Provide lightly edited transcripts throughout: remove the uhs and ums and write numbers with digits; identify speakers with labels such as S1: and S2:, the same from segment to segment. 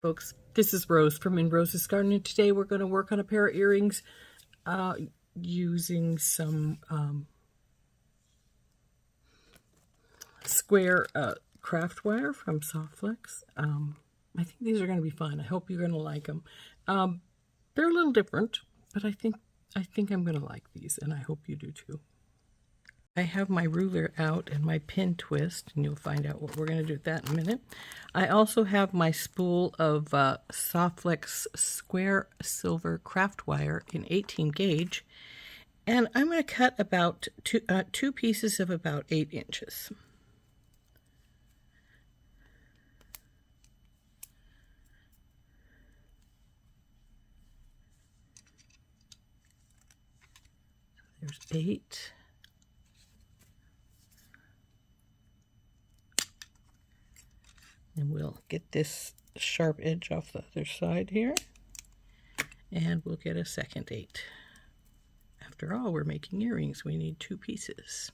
S1: Folks, this is Rose from In Rose's Garden, and today we're going to work on a pair of earrings using some square craft wire from Softflex. I think these are going to be fun. I hope you're going to like them. They're a little different, but I think I'm going to like these, and I hope you do too. I have my ruler out and my pin twist, and you'll find out what we're going to do with that in a minute. I also have my spool of Softflex square silver craft wire in 18 gauge, and I'm going to cut about two pieces of about 8 inches. There's 8. And we'll get this sharp edge off the other side here. And we'll get a second 8. After all, we're making earrings. We need 2 pieces.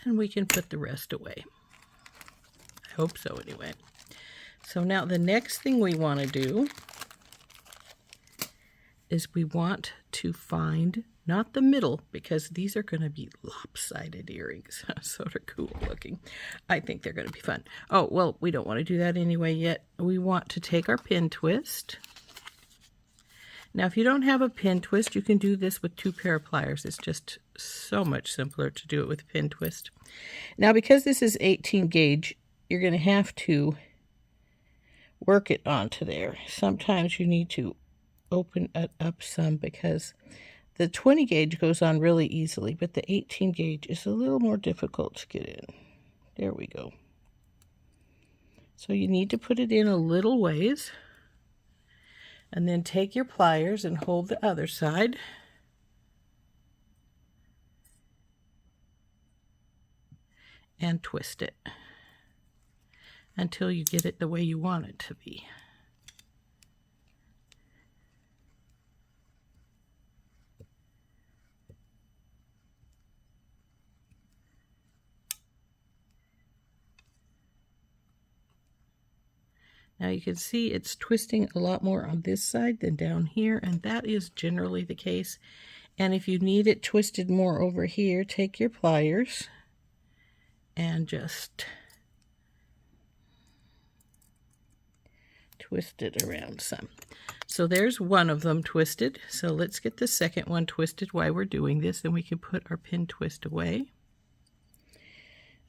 S1: And we can put the rest away. I hope so anyway. So now the next thing we want to do is we want to find, not the middle, because these are going to be lopsided earrings. Sort of cool looking. I think they're going to be fun. Oh, well, we don't want to do that anyway yet. We want to take our pin twist. Now, if you don't have a pin twist, you can do this with 2 pair of pliers. It's just so much simpler to do it with a pin twist. Now, because this is 18 gauge, you're going to have to work it onto there. Sometimes you need to open it up some because the 20 gauge goes on really easily, but the 18 gauge is a little more difficult to get in. There we go. So you need to put it in a little ways, and then take your pliers and hold the other side. And twist it until you get it the way you want it to be. Now you can see it's twisting a lot more on this side than down here, and that is generally the case. And if you need it twisted more over here, take your pliers and just twist it around some. So there's one of them twisted. So let's get the second one twisted while we're doing this, and we can put our pin twist away.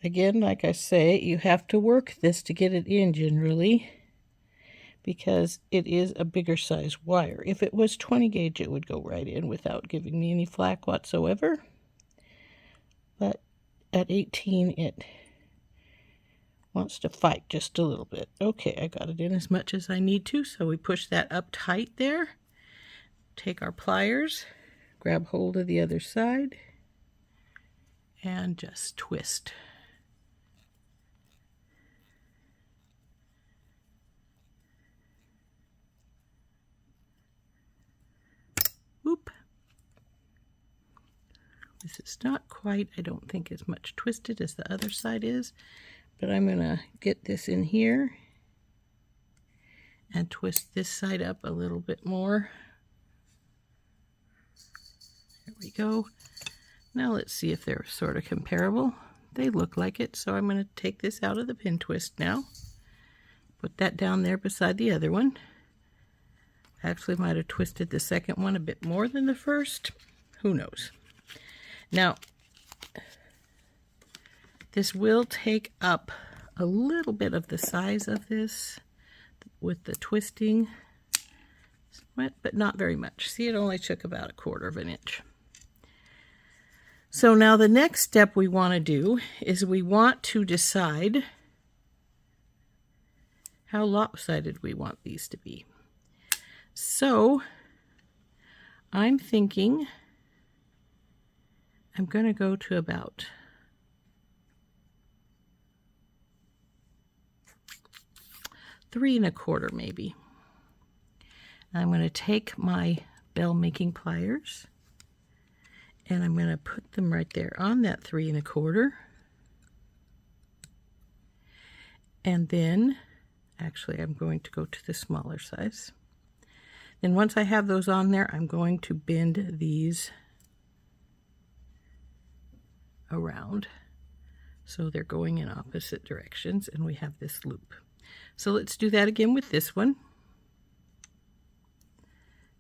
S1: Again, like I say, you have to work this to get it in generally, because it is a bigger size wire. If it was 20 gauge, it would go right in without giving me any flack whatsoever. But at 18, it wants to fight just a little bit. Okay, I got it in as much as I need to, so we push that up tight there. Take our pliers, grab hold of the other side, and just twist. Whoop. This is not quite, I don't think, as much twisted as the other side is, but I'm going to get this in here and twist this side up a little bit more. There we go. Now let's see if they're sort of comparable. They look like it, so I'm going to take this out of the pin twist now. Put that down there beside the other one. Actually might have twisted the second one a bit more than the first. Who knows? Now, this will take up a little bit of the size of this with the twisting, but not very much. See, it only took about 1/4 of an inch. So now the next step we want to do is we want to decide how lopsided we want these to be. So I'm thinking I'm going to go to about 3 1/4 maybe. I'm going to take my bell making pliers and I'm going to put them right there on that 3 1/4. And then, actually, I'm going to go to the smaller size. Then once I have those on there, I'm going to bend these around so they're going in opposite directions, and we have this loop. So let's do that again with this one.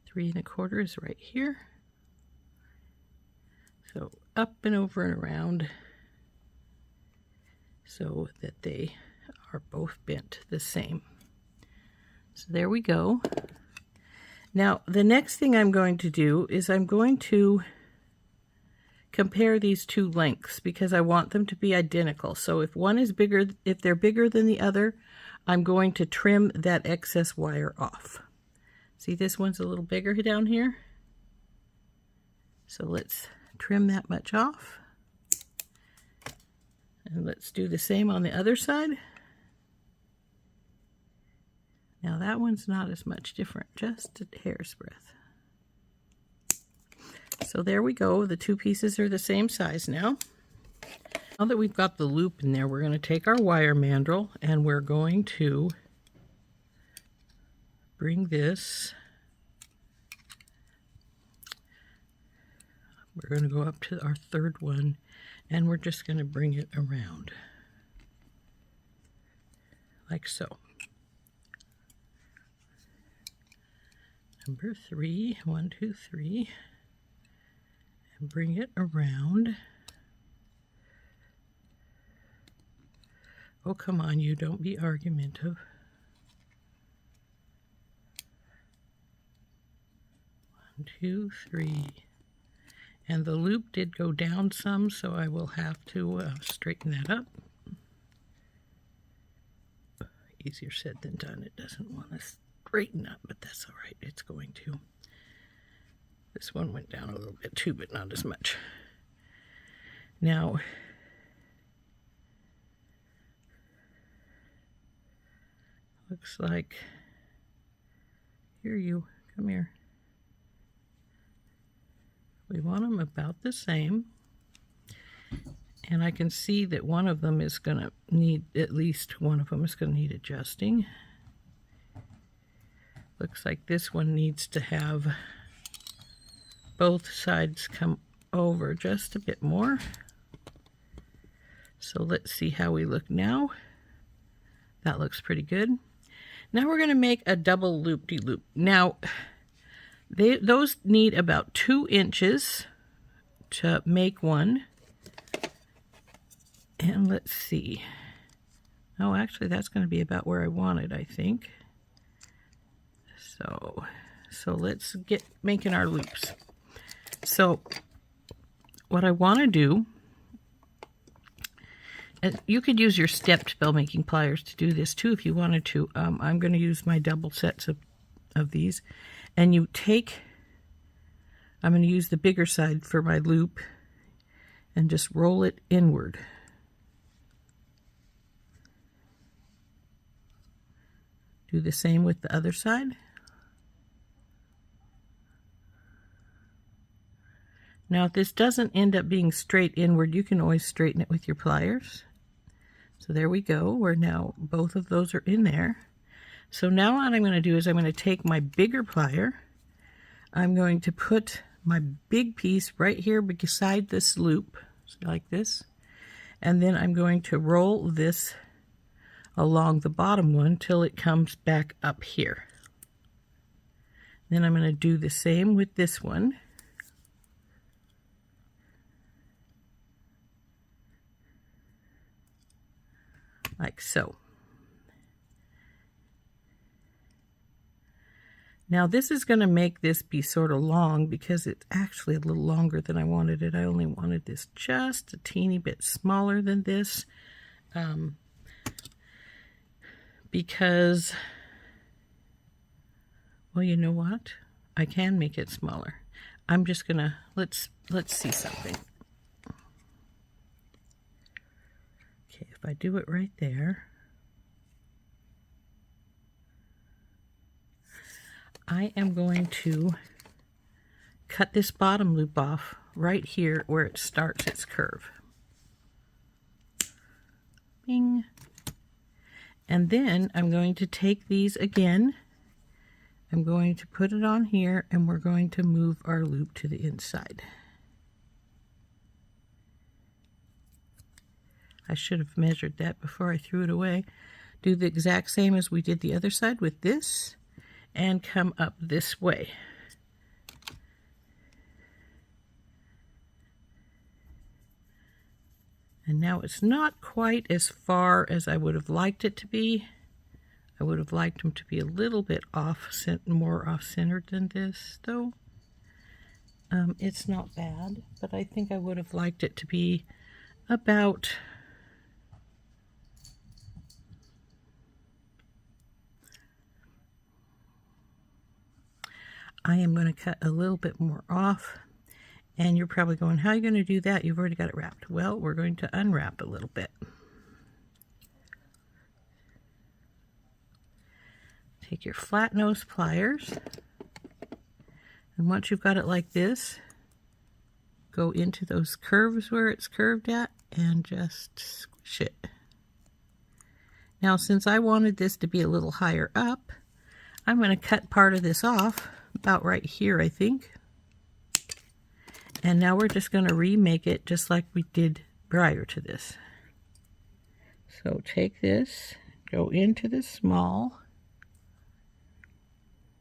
S1: 3 1/4 is right here. So up and over and around so that they are both bent the same. So there we go. Now the next thing I'm going to do is I'm going to compare these two lengths because I want them to be identical. So if one is bigger, if they're bigger than the other, I'm going to trim that excess wire off. See, this one's a little bigger down here. So let's trim that much off. And let's do the same on the other side. Now that one's not as much different, just a hair's breadth. So there we go. The two pieces are the same size now. Now that we've got the loop in there, we're going to take our wire mandrel and we're going to bring this. We're going to go up to our third one and we're just going to bring it around like so. Number 3, 1, 2, 3, and bring it around. Oh, come on, you don't be argumentative. 1, 2, 3. And the loop did go down some, so I will have to straighten that up. Easier said than done. It doesn't want to straighten up, but that's all right. It's going to. This one went down a little bit too, but not as much. Now, looks like, here you, come here. We want them about the same. And I can see that one of them is going to need, at least one of them is going to need adjusting. Looks like this one needs to have both sides come over just a bit more. So let's see how we look now. That looks pretty good. Now we're going to make a double loop-de-loop. Now, those need about 2 inches to make one. And let's see. Oh, actually, that's going to be about where I want it, I think. So let's get making our loops. So what I want to do, and you could use your stepped bell making pliers to do this too if you wanted to. I'm going to use my double sets of these. And you take, I'm going to use the bigger side for my loop and just roll it inward. Do the same with the other side. Now, if this doesn't end up being straight inward, you can always straighten it with your pliers. So there we go. We're now, both of those are in there. So now what I'm going to do is I'm going to take my bigger plier. I'm going to put my big piece right here beside this loop, like this. And then I'm going to roll this along the bottom one till it comes back up here. Then I'm going to do the same with this one. Like so. Now this is going to make this be sort of long because it's actually a little longer than I wanted it. I only wanted this just a teeny bit smaller than this because, well, you know what? I can make it smaller. I'm just going to, let's see something. Okay, if I do it right there, I am going to cut this bottom loop off right here where it starts its curve. Bing. And then I'm going to take these again. I'm going to put it on here, and we're going to move our loop to the inside. I should have measured that before I threw it away. Do the exact same as we did the other side with this, and come up this way. And now it's not quite as far as I would have liked it to be. I would have liked them to be a little bit more off-centered than this, though. It's not bad, but I think I would have liked it to be about I am going to cut a little bit more off. And you're probably going, how are you going to do that? You've already got it wrapped. Well, we're going to unwrap a little bit. Take your flat nose pliers. And once you've got it like this, go into those curves where it's curved at and just squish it. Now, since I wanted this to be a little higher up, I'm going to cut part of this off, about right here, I think. And now we're just going to remake it just like we did prior to this. So take this, go into the small,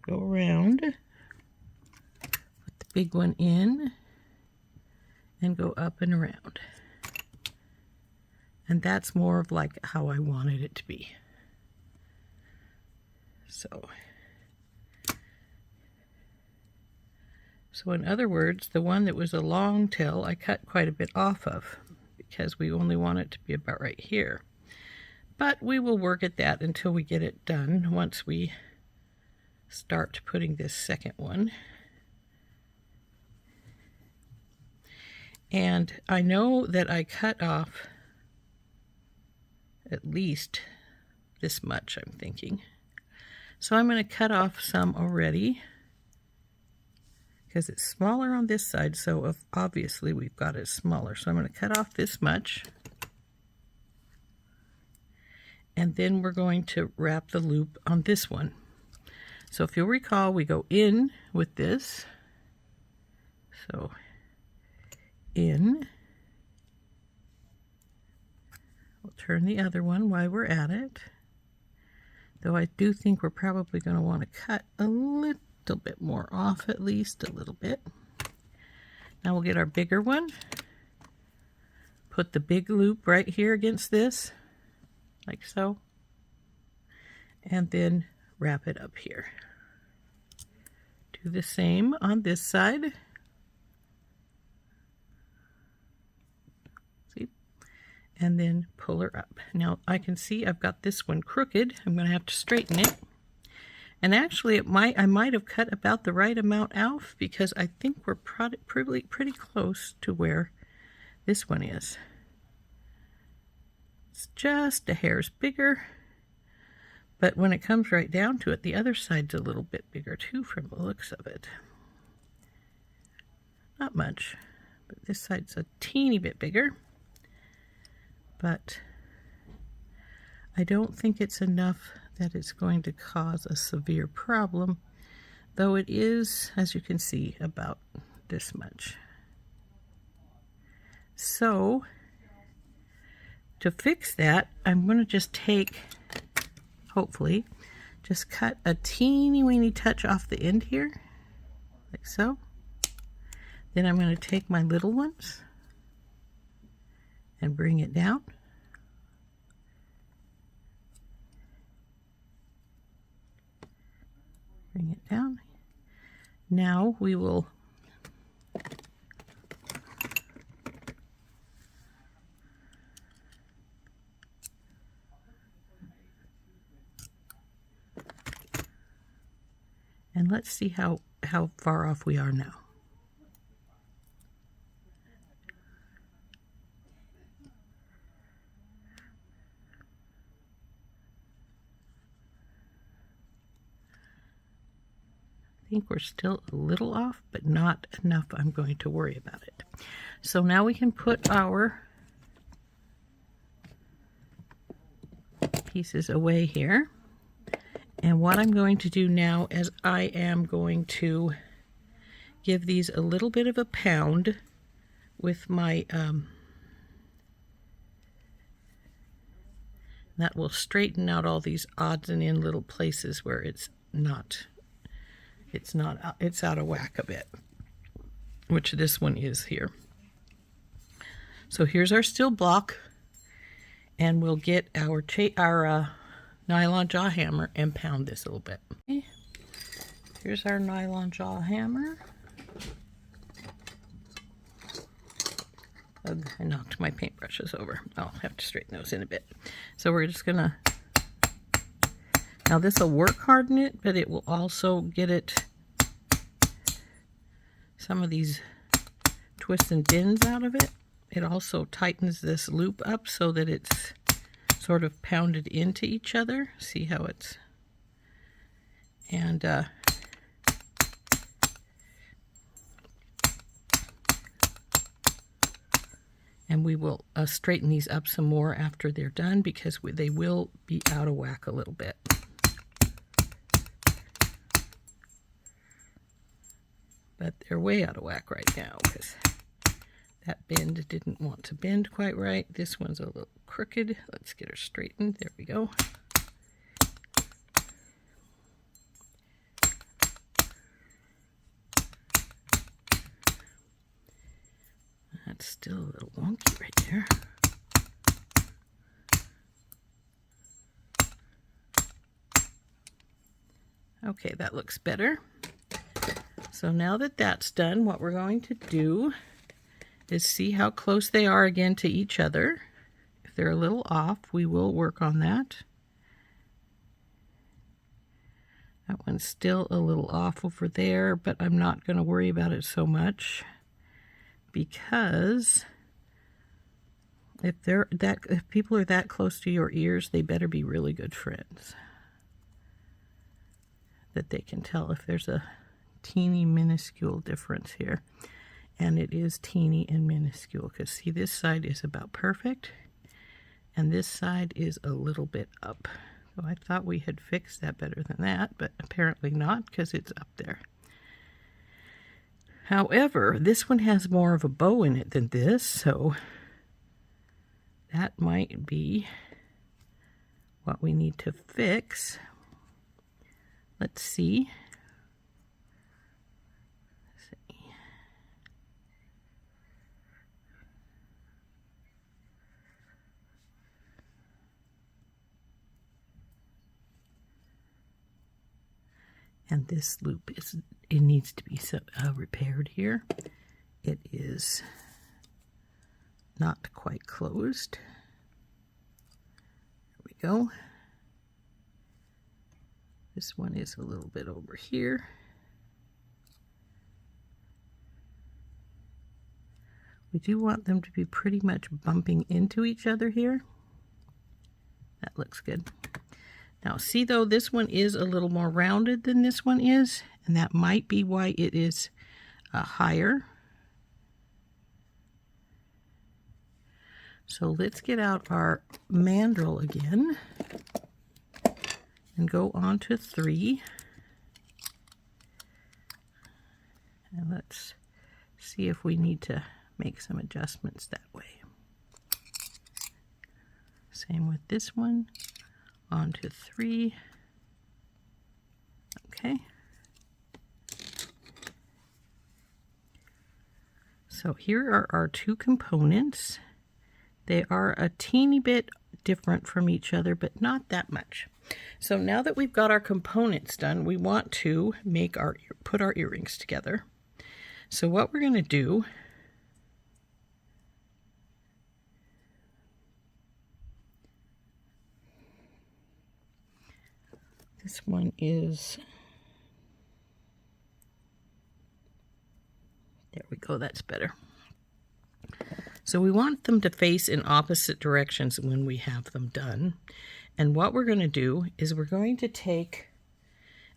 S1: go around, put the big one in, and go up and around. And that's more of like how I wanted it to be. So in other words, the one that was a long tail, I cut quite a bit off of because we only want it to be about right here. But we will work at that until we get it done once we start putting this second one. And I know that I cut off at least this much, I'm thinking. So I'm going to cut off some already, because it's smaller on this side, so obviously we've got it smaller. So I'm going to cut off this much. And then we're going to wrap the loop on this one. So if you'll recall, we go in with this. So in. We'll turn the other one while we're at it. Though I do think we're probably going to want to cut a little bit more off, at least a little bit. Now we'll get our bigger one, put the big loop right here against this, like so, and then wrap it up here. Do the same on this side. See? And then pull her up. Now I can see I've got this one crooked. I'm going to have to straighten it. And actually, I might have cut about the right amount off, because I think we're pretty close to where this one is. It's just a hair's bigger, but when it comes right down to it, the other side's a little bit bigger too from the looks of it. Not much, but this side's a teeny bit bigger. But I don't think it's enough that it's going to cause a severe problem, though it is, as you can see, about this much. So to fix that, I'm going to just take, hopefully, just cut a teeny weeny touch off the end here, like so. Then I'm going to take my little ones and bring it down. Bring it down. Now we will and let's see how far off we are now. I think we're still a little off, but not enough I'm going to worry about it. So now we can put our pieces away here. And what I'm going to do now is I am going to give these a little bit of a pound with my that will straighten out all these odds and end little places where it's out of whack a bit, which this one is here. So here's our steel block, and we'll get our nylon jaw hammer and pound this a little bit. Okay. Here's our nylon jaw hammer. I knocked my paintbrushes over. I'll have to straighten those in a bit. So we're just gonna, now this will work harden it, but it will also get it some of these twists and bends out of it. It also tightens this loop up so that it's sort of pounded into each other. See how it's, and we will straighten these up some more after they're done, because they will be out of whack a little bit. But they're way out of whack right now because that bend didn't want to bend quite right. This one's a little crooked. Let's get her straightened. There we go. That's still a little wonky right there. Okay, that looks better. So now that that's done, what we're going to do is see how close they are again to each other. If they're a little off, we will work on that. That one's still a little off over there, but I'm not going to worry about it so much, because if people are that close to your ears, they better be really good friends, that they can tell if there's a teeny minuscule difference here. And it is teeny and minuscule, because see, this side is about perfect and this side is a little bit up. So I thought we had fixed that better than that, but apparently not, because it's up there. However, this one has more of a bow in it than this, so that might be what we need to fix. Let's see. And this loop it needs to be repaired here. It is not quite closed. There we go. This one is a little bit over here. We do want them to be pretty much bumping into each other here. That looks good. Now see, though, this one is a little more rounded than this one is, and that might be why it is higher. So let's get out our mandrel again and go on to 3. And let's see if we need to make some adjustments that way. Same with this one. On to 3. Okay. So here are our two components. They are a teeny bit different from each other, but not that much. So now that we've got our components done, we want to put our earrings together. So what we're going to do, this one is, there we go, that's better. So we want them to face in opposite directions when we have them done. And what we're going to do is we're going to take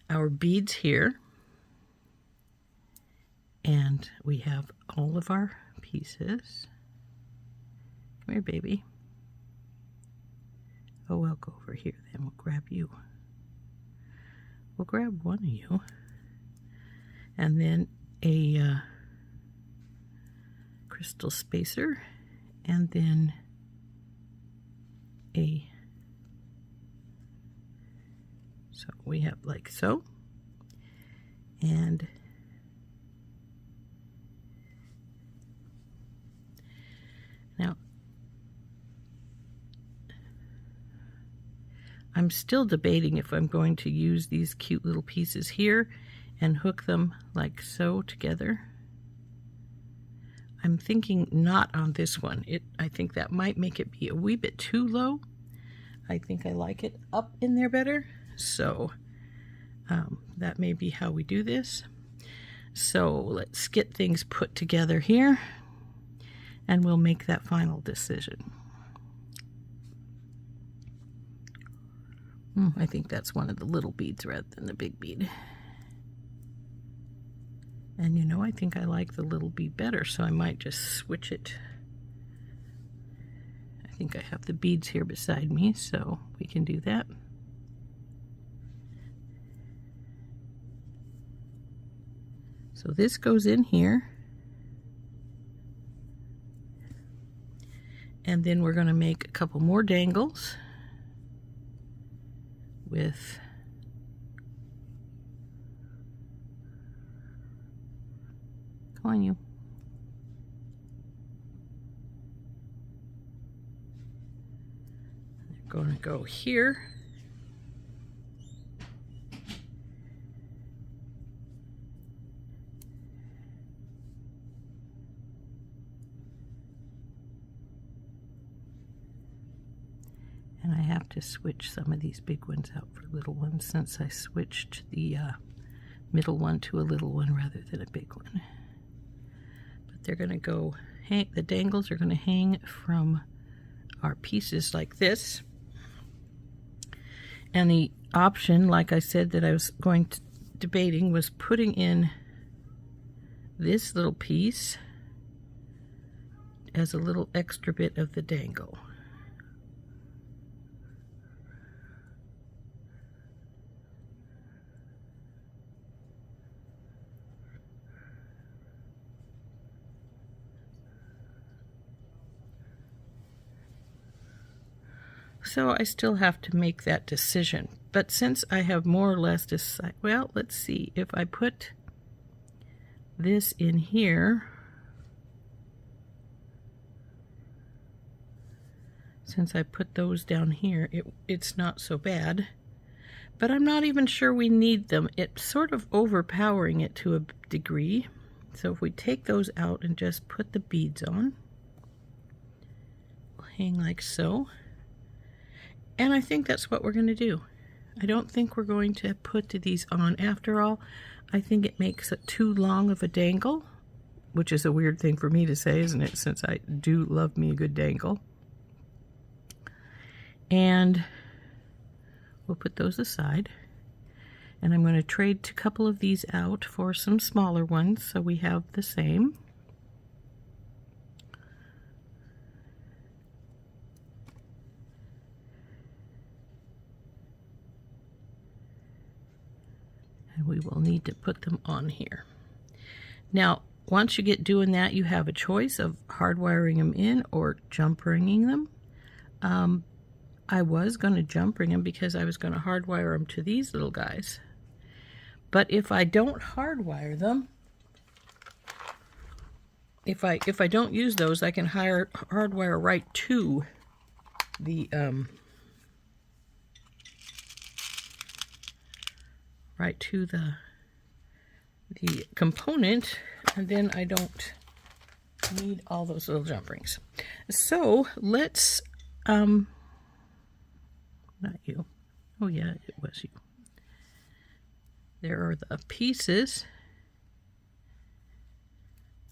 S1: our beads here, And we have all of our pieces. Come here, baby. Oh, we'll go over here then. We'll grab you. We'll grab one of you. And then a crystal spacer. And then so we have like so. And now I'm still debating if I'm going to use these cute little pieces here and hook them like so together. I'm thinking not on this one. I think that might make it be a wee bit too low. I think I like it up in there better. So that may be how we do this. So let's get things put together here and we'll make that final decision. I think that's one of the little beads rather than the big bead. And you know, I think I like the little bead better, so I might just switch it. I think I have the beads here beside me, so we can do that. So this goes in here. And then we're going to make a couple more dangles with come on, you. They're going to go here. And I have to switch some of these big ones out for little ones since I switched the middle one to a little one rather than a big one. But they're going to go hang, the dangles are going to hang from our pieces like this. And the option, like I said, that I was going to debating was putting in this little piece as a little extra bit of the dangle. So I still have to make that decision. But since I have more or less decided, well, let's see, if I put this in here, since I put those down here, it's not so bad. But I'm not even sure we need them. It's sort of overpowering it to a degree. So if we take those out and just put the beads on, we'll hang like so. And I think that's what we're going to do. I don't think we're going to put these on after all. I think it makes it too long of a dangle, which is a weird thing for me to say, isn't it? Since I do love me a good dangle. And we'll put those aside. And I'm going to trade a couple of these out for some smaller ones so we have the same. And we will need to put them on here. Now, once you get doing that, you have a choice of hardwiring them in or jump ringing them. I was going to jump ring them because I was going to hardwire them to these little guys. But if I don't hardwire them, if I don't use those, I can hardwire right to the the component, and then I don't need all those little jump rings. So let's not you. Oh yeah, it was you. There are the pieces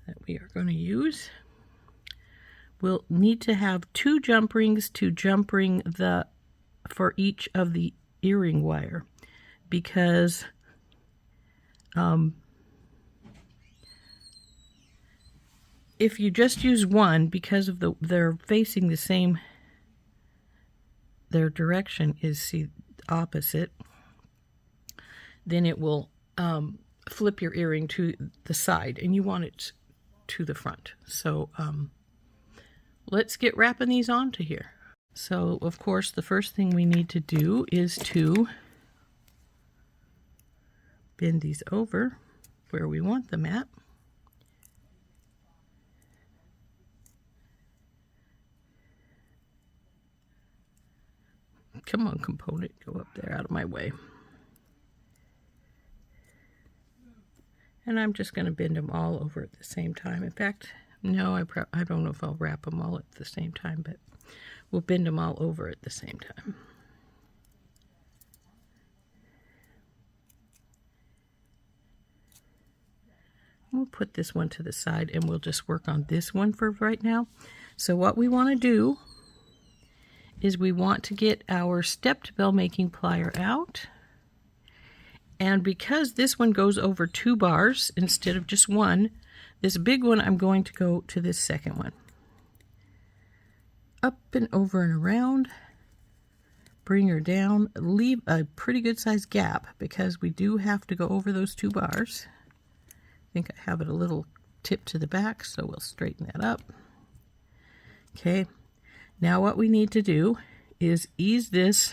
S1: that we are going to use. We'll need to have 2 jump rings to jump ring for each of the earring wire, because if you just use one, because of they're facing the same, their direction is opposite, then it will flip your earring to the side, and you want it to the front. So let's get wrapping these onto here. So of course the first thing we need to do is to bend these over where we want them at. Come on, component, go up there, out of my way. And I'm just going to bend them all over at the same time. In fact, no, I don't know if I'll wrap them all at the same time, but we'll bend them all over at the same time. We'll put this one to the side, and we'll just work on this one for right now. So what we want to do is we want to get our stepped bell making plier out. And because this one goes over 2 bars instead of just one, this big one, I'm going to go to this second one. Up and over and around. Bring her down. Leave a pretty good sized gap because we do have to go over those 2 bars. I think I have it a little tip to the back, so we'll straighten that up. Okay. Now what we need to do is ease this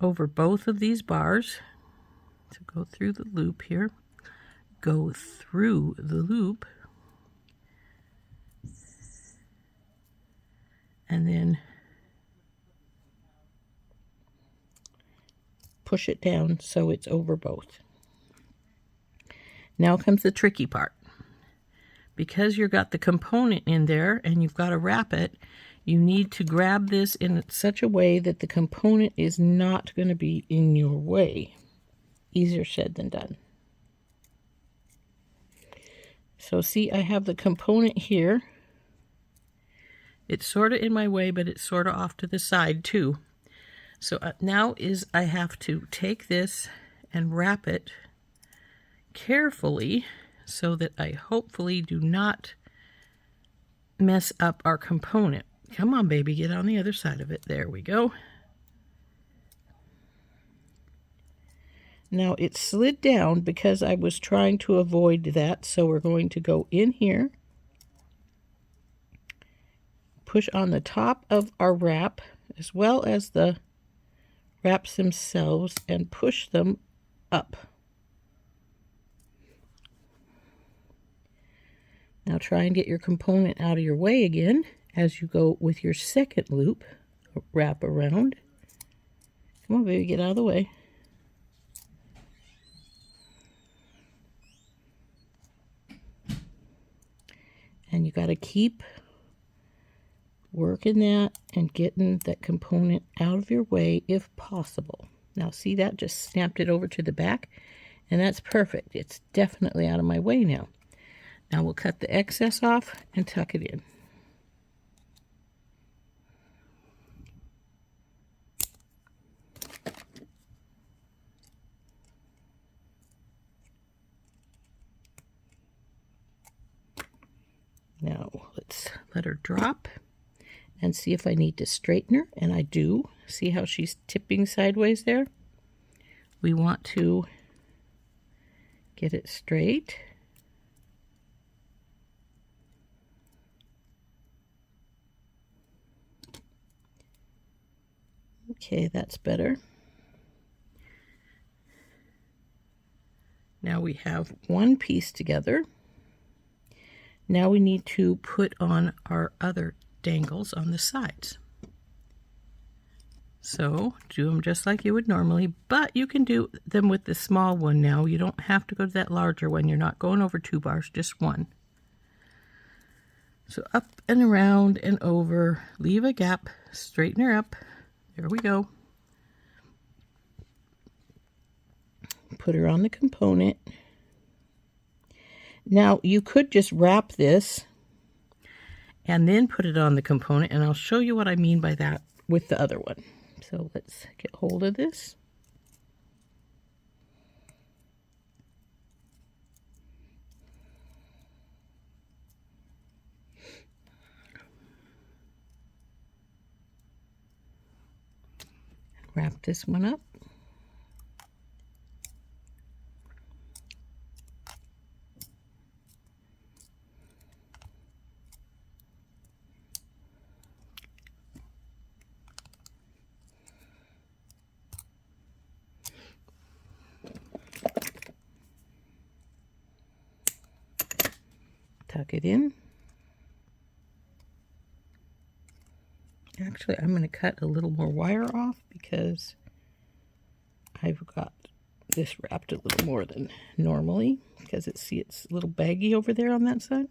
S1: over both of these bars. So go through the loop here. Go through the loop. And then push it down so it's over both. Now comes the tricky part. Because you've got the component in there and you've got to wrap it, you need to grab this in such a way that the component is not going to be in your way. Easier said than done. So see, I have the component here. It's sort of in my way, but it's sort of off to the side too. So now I have to take this and wrap it carefully so that I hopefully do not mess up our component. Come on, baby, get on the other side of it. There we go. Now it slid down because I was trying to avoid that, so we're going to go in here, push on the top of our wrap as well as the wraps themselves and push them up. Now try and get your component out of your way again as you go with your second loop, wrap around. Come on, baby, get out of the way. And you got to keep working that and getting that component out of your way if possible. Now see, that just snapped it over to the back, and that's perfect. It's definitely out of my way now. Now we'll cut the excess off and tuck it in. Now let's let her drop and see if I need to straighten her, and I do. See how she's tipping sideways there? We want to get it straight. Okay, that's better. Now we have one piece together. Now we need to put on our other dangles on the sides. So do them just like you would normally, but you can do them with the small one now. You don't have to go to that larger one. You're not going over 2 bars, just one. So up and around and over, leave a gap, straighten her up. There we go. Put her on the component. Now you could just wrap this and then put it on the component, and I'll show you what I mean by that with the other one. So let's get hold of this. Wrap this one up. Tuck it in. Actually, I'm going to cut a little more wire off because I've got this wrapped a little more than normally because it's a little baggy over there on that side.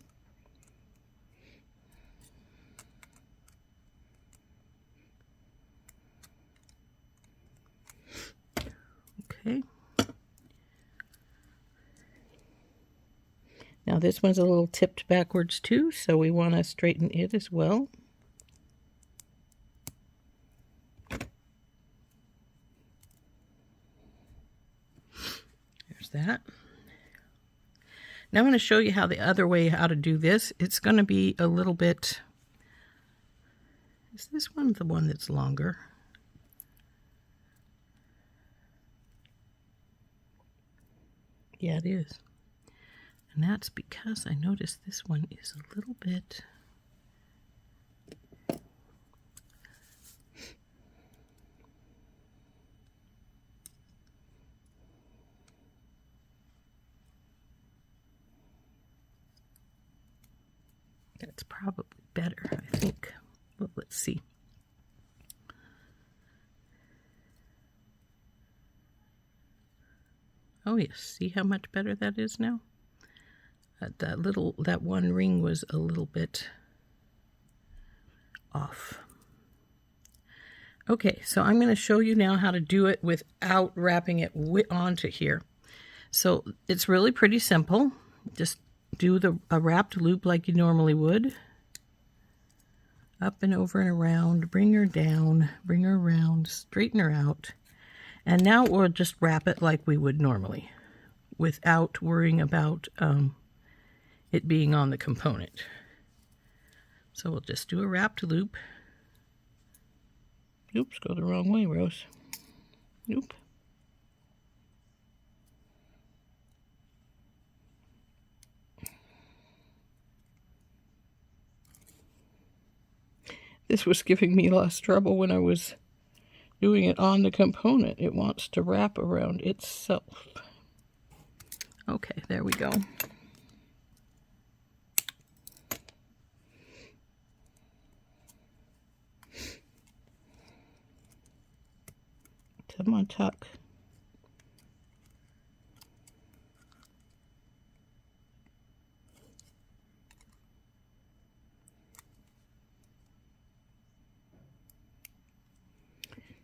S1: Okay. Now this one's a little tipped backwards too, so we want to straighten it as well. There's that. Now I'm going to show you how the other way how to do this. It's going to be a little bit... Is this one the one that's longer? Yeah, it is. And that's because I noticed this one is a little bit... That's probably better, I think. Well, let's see. Oh yes, see how much better that is now? That one ring was a little bit off. Okay, so I'm going to show you now how to do it without wrapping it onto here. So it's really pretty simple. Just do a wrapped loop like you normally would. Up and over and around, bring her down, bring her around, straighten her out. And now we'll just wrap it like we would normally without worrying about it being on the component. So we'll just do a wrapped loop. Oops, go the wrong way, Rose. Oop. This was giving me less trouble when I was doing it on the component. It wants to wrap around itself. Okay, there we go. Come on, tuck.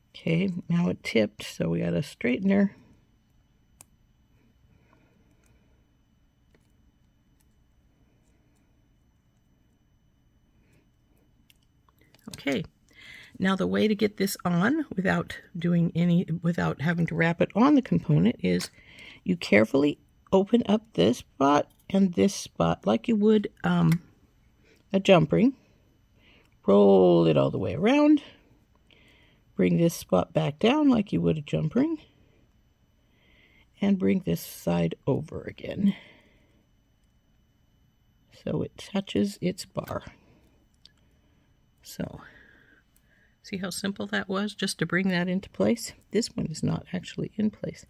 S1: Okay, now it tipped, so we got a straightener. Okay, now the way to get this on without having to wrap it on the component is you carefully open up this spot and this spot like you would a jump ring. Roll it all the way around. Bring this spot back down like you would a jump ring. And bring this side over again. So it touches its bar. So, see how simple that was just to bring that into place? This one is not actually in place.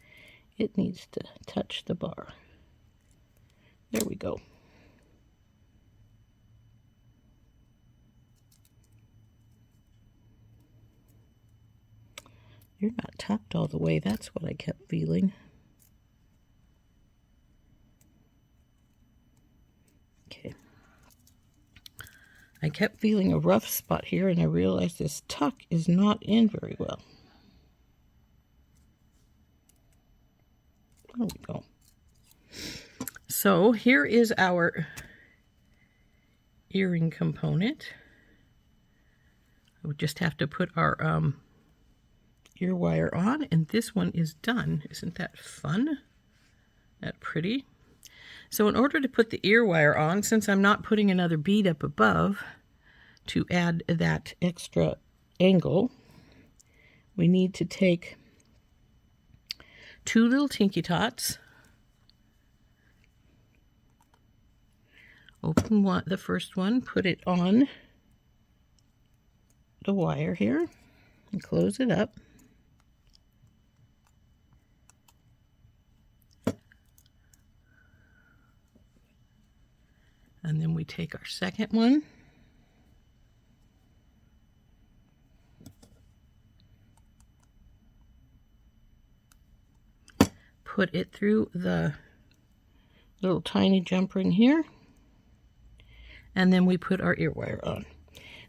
S1: It needs to touch the bar. There we go. You're not tucked all the way. That's what I kept feeling. Okay. I kept feeling a rough spot here, and I realized this tuck is not in very well. There we go. So here is our earring component. We just have to put our ear wire on, and this one is done. Isn't that fun? That pretty? So in order to put the ear wire on, since I'm not putting another bead up above to add that extra angle, we need to take 2 little Tinky Tots. Open the first one, put it on the wire here, and close it up. And then we take our second one, put it through the little tiny jump ring here, and then we put our ear wire on.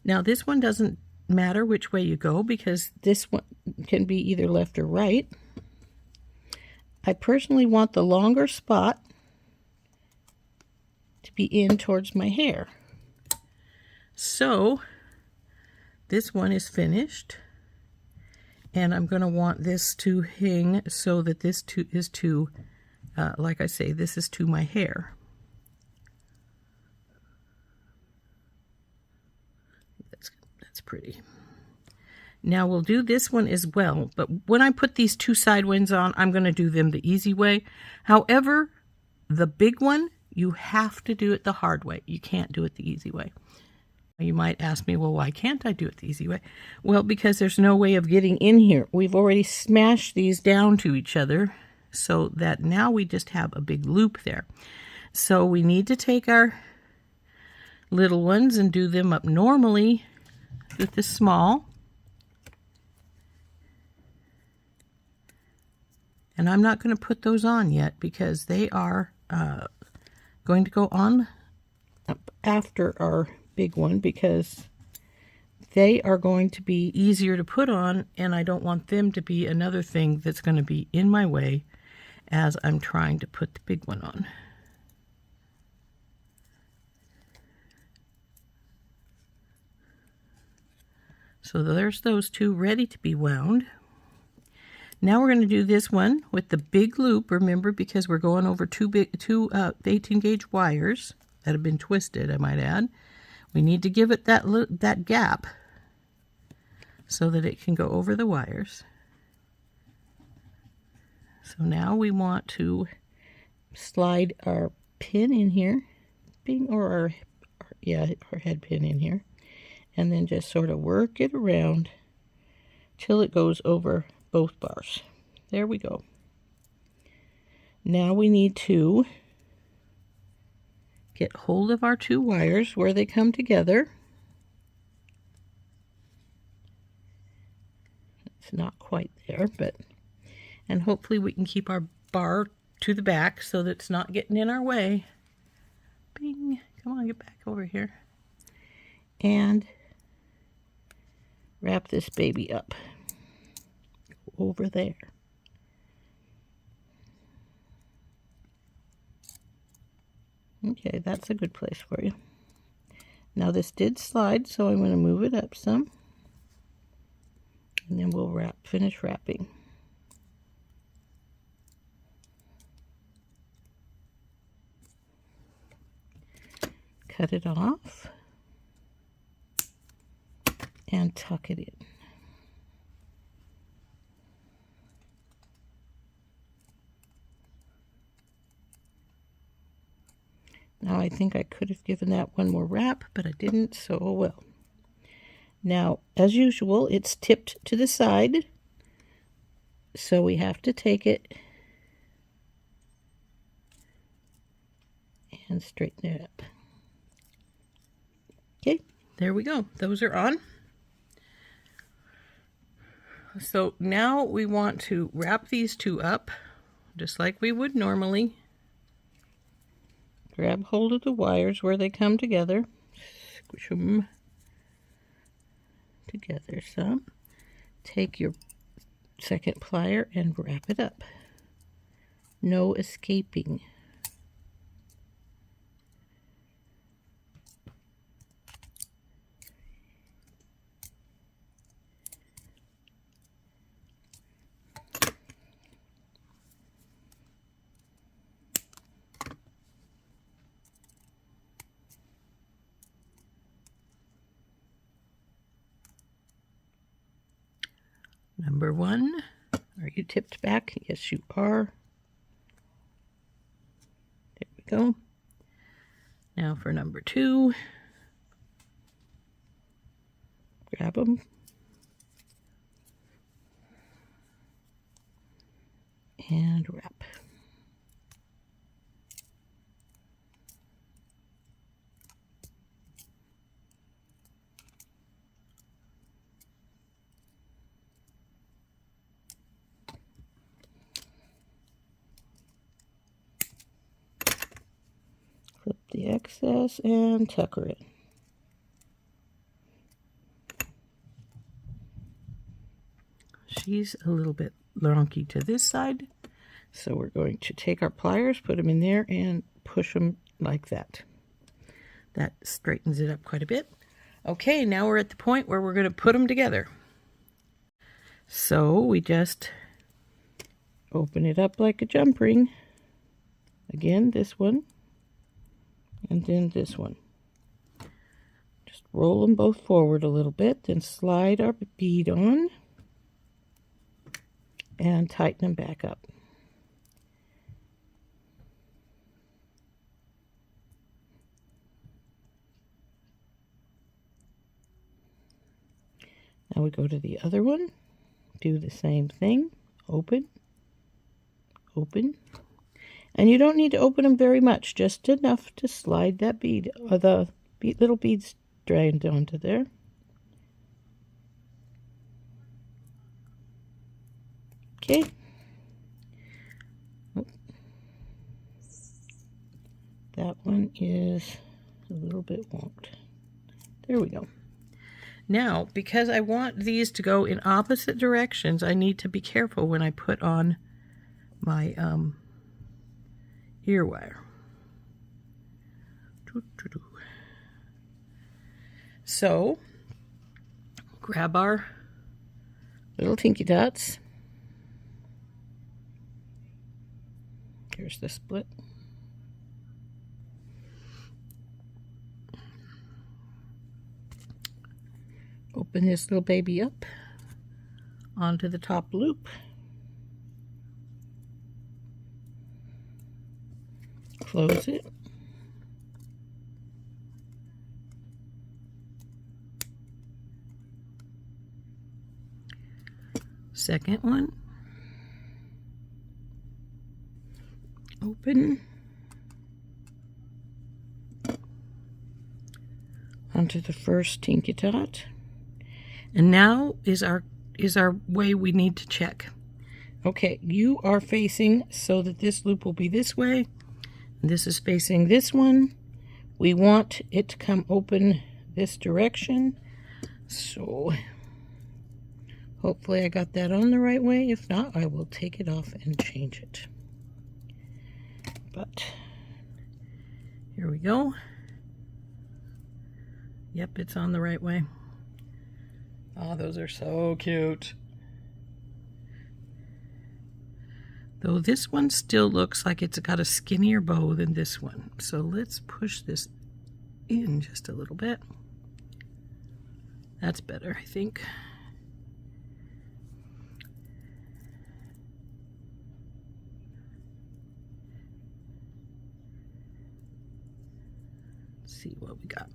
S1: Now this one doesn't matter which way you go because this one can be either left or right. I personally want the longer spot to be in towards my hair. So this one is finished, and I'm going to want this to hang so that this is to, like I say, this is to my hair. That's pretty. Now we'll do this one as well, but when I put these 2 side ones on, I'm going to do them the easy way. However, the big one, you have to do it the hard way. You can't do it the easy way. You might ask me, well, why can't I do it the easy way? Well, because there's no way of getting in here. We've already smashed these down to each other so that now we just have a big loop there. So we need to take our little ones and do them up normally with the small. And I'm not going to put those on yet because they are going to go on after our big one because they are going to be easier to put on, and I don't want them to be another thing that's going to be in my way as I'm trying to put the big one on. So there's those 2 ready to be wound. Now we're going to do this one with the big loop, remember, because we're going over 2 18 gauge wires that have been twisted, I might add. We need to give it that gap so that it can go over the wires. So now we want to slide our pin in here, or our head pin in here, and then just sort of work it around till it goes over both bars. There we go. Now we need to get hold of our 2 wires where they come together. It's not quite there, and hopefully we can keep our bar to the back so that it's not getting in our way. Bing, come on, get back over here. And wrap this baby up over there. Okay, that's a good place for you. Now this did slide, so I'm going to move it up some, and then we'll finish wrapping. Cut it off and tuck it in. Now I think I could have given that one more wrap, but I didn't, so oh well. Now, as usual, it's tipped to the side, so we have to take it and straighten it up. Okay, there we go. Those are on. So now we want to wrap these 2 up, just like we would normally. Grab hold of the wires where they come together, squish them together some. Take your second plier and wrap it up. No escaping. Number 1. Are you tipped back? Yes, you are. There we go. Now for number 2. Grab them. And wrap. Flip the excess and tucker it. She's a little bit wonky to this side, so we're going to take our pliers, put them in there, and push them like that. That straightens it up quite a bit. Okay, now we're at the point where we're going to put them together. So we just open it up like a jump ring. Again, this one, and then this one. Just roll them both forward a little bit, then slide our bead on and tighten them back up. Now we go to the other one, do the same thing, open, open. And you don't need to open them very much, just enough to slide that bead, or the little beads drained onto there. Okay. Oh. That one is a little bit wonked. There we go. Now, because I want these to go in opposite directions, I need to be careful when I put on my ear wire. So, grab our little tinky dots. Here's the split. Open this little baby up onto the top loop. Close it. Second one. Open. Onto the first tinky dot. And now is our way we need to check. Okay, you are facing so that this loop will be this way. This is facing this one. We want it to come open this direction. So hopefully I got that on the right way. If not, I will take it off and change it. But here we go. Yep, it's on the right way. Oh, those are so cute. Though this one still looks like it's got a skinnier bow than this one. So let's push this in just a little bit. That's better, I think. Let's see what we got.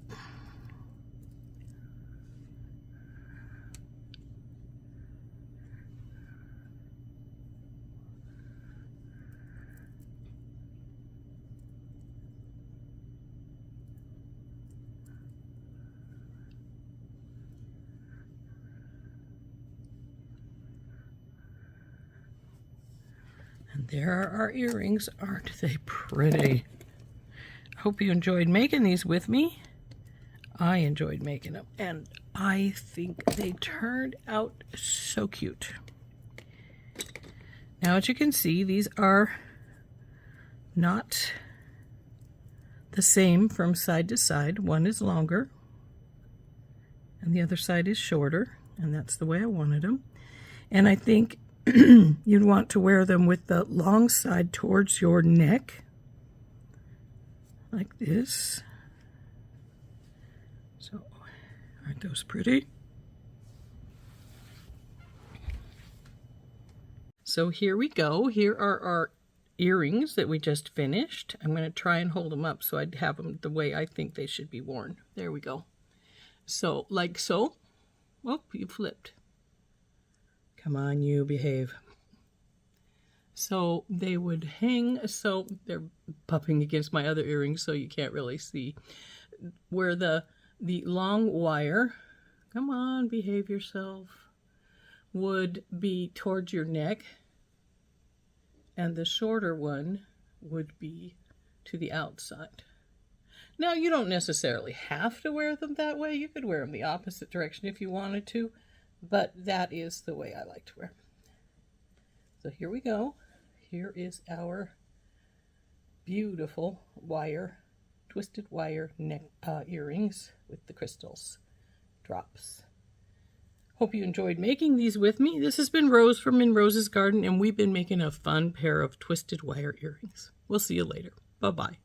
S1: And there are our earrings. Aren't they pretty? Hope you enjoyed making these with me. I enjoyed making them, and I think they turned out so cute. Now, as you can see, these are not the same from side to side. One is longer, and the other side is shorter, and that's the way I wanted them. And I think you'd want to wear them with the long side towards your neck, like this. So, aren't those pretty? So here we go. Here are our earrings that we just finished. I'm going to try and hold them up so I'd have them the way I think they should be worn. There we go. So, like so. Oh, you flipped. Come on, you behave. So they would hang, so they're bumping against my other earrings so you can't really see. Where the long wire, come on, behave yourself, would be towards your neck, and the shorter one would be to the outside. Now, you don't necessarily have to wear them that way. You could wear them the opposite direction if you wanted to, but that is the way I like to wear them. So here we go. Here is our beautiful wire, twisted wire neck earrings with the crystals drops. Hope you enjoyed making these with me. This has been Rose from In Rose's Garden, and we've been making a fun pair of twisted wire earrings. We'll see you later. Bye-bye.